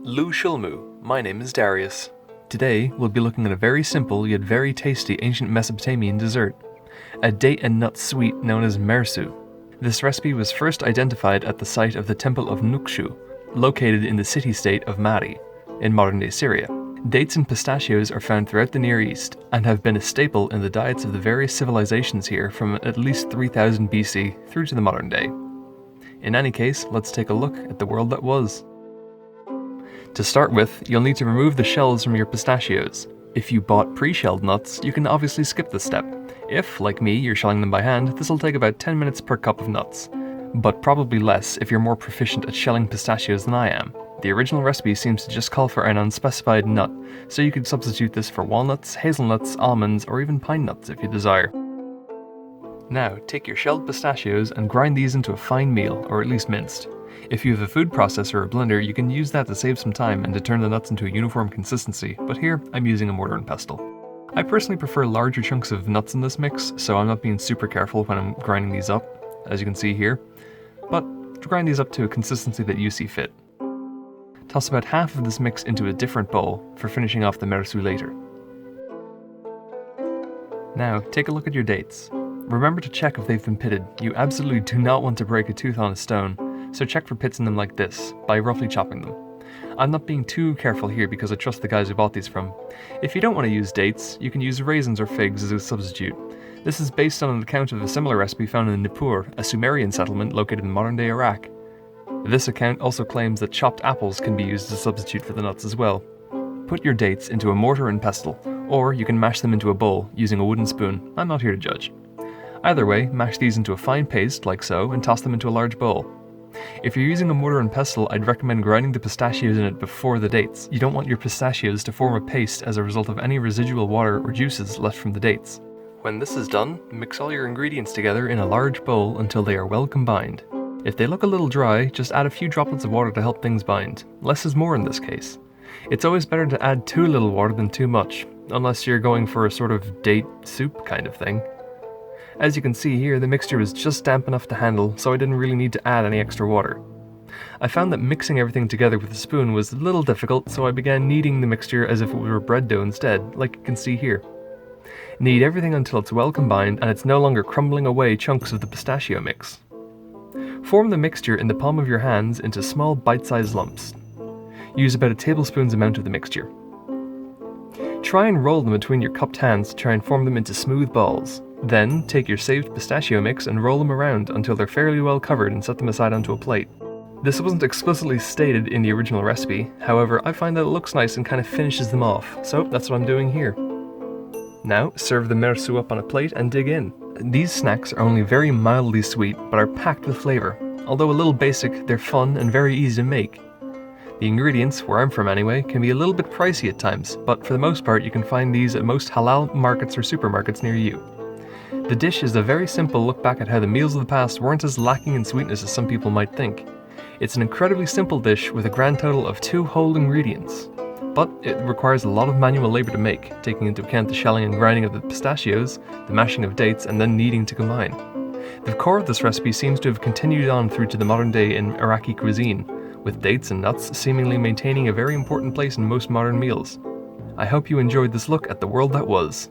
Lu Shulmu, my name is Darius. Today we'll be looking at a very simple yet very tasty ancient Mesopotamian dessert, a date and nut sweet known as Mersu. This recipe was first identified at the site of the Temple of Nukshu, located in the city-state of Mari, in modern-day Syria. Dates and pistachios are found throughout the Near East and have been a staple in the diets of the various civilizations here from at least 3000 BC through to the modern day. In any case, let's take a look at the world that was. To start with, you'll need to remove the shells from your pistachios. If you bought pre-shelled nuts, you can obviously skip this step. If, like me, you're shelling them by hand, this will take about 10 minutes per cup of nuts, but probably less if you're more proficient at shelling pistachios than I am. The original recipe seems to just call for an unspecified nut, so you could substitute this for walnuts, hazelnuts, almonds, or even pine nuts if you desire. Now, take your shelled pistachios and grind these into a fine meal, or at least minced. If you have a food processor or blender, you can use that to save some time and to turn the nuts into a uniform consistency, but here I'm using a mortar and pestle. I personally prefer larger chunks of nuts in this mix, so I'm not being super careful when I'm grinding these up, as you can see here, but grind these up to a consistency that you see fit. Toss about half of this mix into a different bowl for finishing off the mersu later. Now, take a look at your dates. Remember to check if they've been pitted. You absolutely do not want to break a tooth on a stone, so check for pits in them like this, by roughly chopping them. I'm not being too careful here because I trust the guys who bought these from. If you don't want to use dates, you can use raisins or figs as a substitute. This is based on an account of a similar recipe found in Nippur, a Sumerian settlement located in modern-day Iraq. This account also claims that chopped apples can be used as a substitute for the nuts as well. Put your dates into a mortar and pestle, or you can mash them into a bowl using a wooden spoon. I'm not here to judge. Either way, mash these into a fine paste, like so, and toss them into a large bowl. If you're using a mortar and pestle, I'd recommend grinding the pistachios in it before the dates. You don't want your pistachios to form a paste as a result of any residual water or juices left from the dates. When this is done, mix all your ingredients together in a large bowl until they are well combined. If they look a little dry, just add a few droplets of water to help things bind. Less is more in this case. It's always better to add too little water than too much, unless you're going for a sort of date soup kind of thing. As you can see here, the mixture was just damp enough to handle, so I didn't really need to add any extra water. I found that mixing everything together with a spoon was a little difficult, so I began kneading the mixture as if it were bread dough instead, like you can see here. Knead everything until it's well combined and it's no longer crumbling away chunks of the pistachio mix. Form the mixture in the palm of your hands into small bite-sized lumps. Use about a tablespoon's amount of the mixture. Try and roll them between your cupped hands to try and form them into smooth balls. Then, take your saved pistachio mix and roll them around until they're fairly well covered and set them aside onto a plate. This wasn't explicitly stated in the original recipe, however I find that it looks nice and kind of finishes them off, so that's what I'm doing here. Now, serve the mersu up on a plate and dig in. These snacks are only very mildly sweet, but are packed with flavour. Although a little basic, they're fun and very easy to make. The ingredients, where I'm from anyway, can be a little bit pricey at times, but for the most part you can find these at most halal markets or supermarkets near you. The dish is a very simple look back at how the meals of the past weren't as lacking in sweetness as some people might think. It's an incredibly simple dish with a grand total of 2 whole ingredients. But it requires a lot of manual labour to make, taking into account the shelling and grinding of the pistachios, the mashing of dates, and then kneading to combine. The core of this recipe seems to have continued on through to the modern day in Iraqi cuisine, with dates and nuts seemingly maintaining a very important place in most modern meals. I hope you enjoyed this look at the world that was.